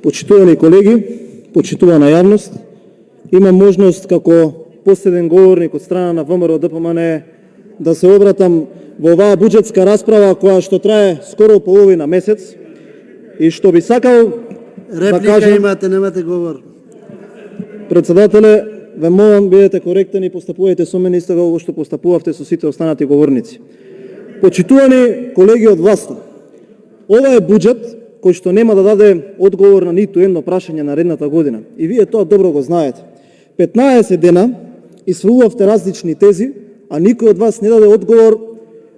Почитувани колеги, почитувана јавност, имам можност како последен говорник од страна на ВМРО ДПМН да се обратам во оваа буџетска расправа која што трае скоро половина месец и што би сакал Реплика да кажам, имате, немате говор. Председателе, ве молам, бидете коректни и постапувајте со мене исто како што постапувавте со сите останати говорници. Почитувани колеги од власта, ова е буџет кој што нема да даде одговор на ниту едно прашање наредната година. И вие тоа добро го знаете. 15 дена исфрлувавте различни тези, а никој од вас не даде одговор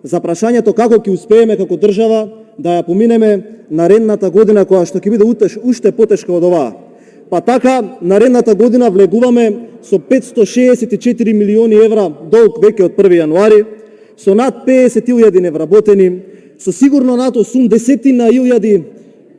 за прашањето како ќе успееме како држава да ја поминеме наредната година која што ќе биде уште потешка од оваа. Па така, наредната година влегуваме со 564 милиони евра долг веќе од 1 јануари, со над 50.000 невработени, со сигурно над 80.000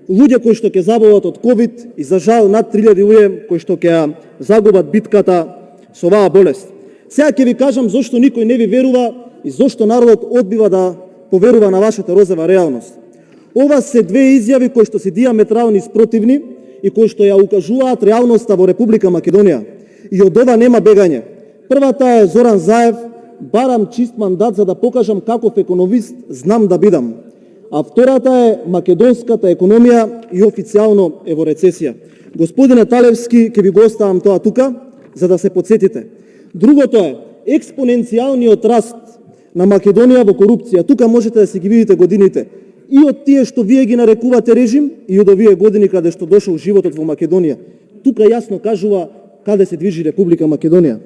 луѓе кои што ќе заболат од ковид и за жал над 3.000 луѓе кои што ќе загубат битката со оваа болест. Сега ќе ви кажам зошто никој не ви верува и зошто народот одбива да поверува на вашата розова реалност. Ова се две изјави кои што се диаметрални спротивни и кои што ја укажуваат реалноста во Република Македонија. И од ова нема бегање. Првата е Зоран Заев, барам чист мандат за да покажам каков економист знам да бидам. А втората е македонската економија и официјално е во рецесија. Господине Талевски, ќе ви го оставам тоа тука, за да се подсетите. Другото е експоненцијалниот раст на Македонија во корупција. Тука можете да си ги видите годините. И од тие што вие ги нарекувате режим, и од овие години каде што дошол животот во Македонија. Тука јасно кажува каде се движи Република Македонија.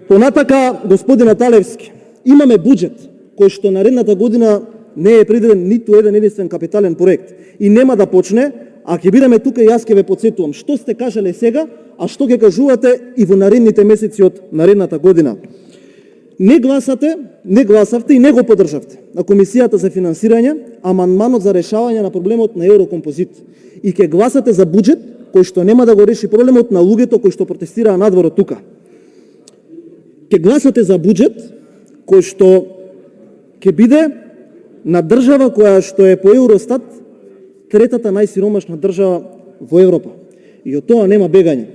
Понатака, господине Талевски, имаме буџет кој што наредната година не е предвиден ниту еден единствен капитален проект и нема да почне, а ќе бидеме тука и јас ќе ве подсетувам што сте кажале сега, а што ќе кажувате и во наредните месеци од наредната година. Не гласавте и не го поддржавте на Комисијата за финансирање амандманот за решавање на проблемот на Еврокомпозит и ќе гласате за буџет кој што нема да го реши проблемот на луѓето кои што протестираа надвор од тука. Ќе гласате за буџет кој што ќе биде на држава која што е по Евростат третата најсиромашна држава во Европа. И од тоа нема бегање.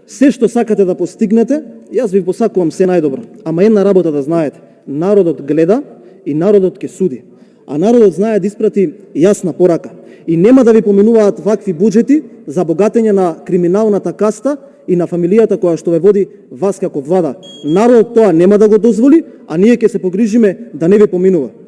Се што сакате да постигнете, јас ви посакувам се најдобро. Ама една работа да знаете, народот гледа и народот ќе суди. А народот знае да испрати јасна порака. И нема да ви поминуваат вакви буџети за богатење на криминалната каста и на фамилијата која што ве води вас како влада. Народот тоа нема да го дозволи, а ние ќе се погрижиме да не ви поминува.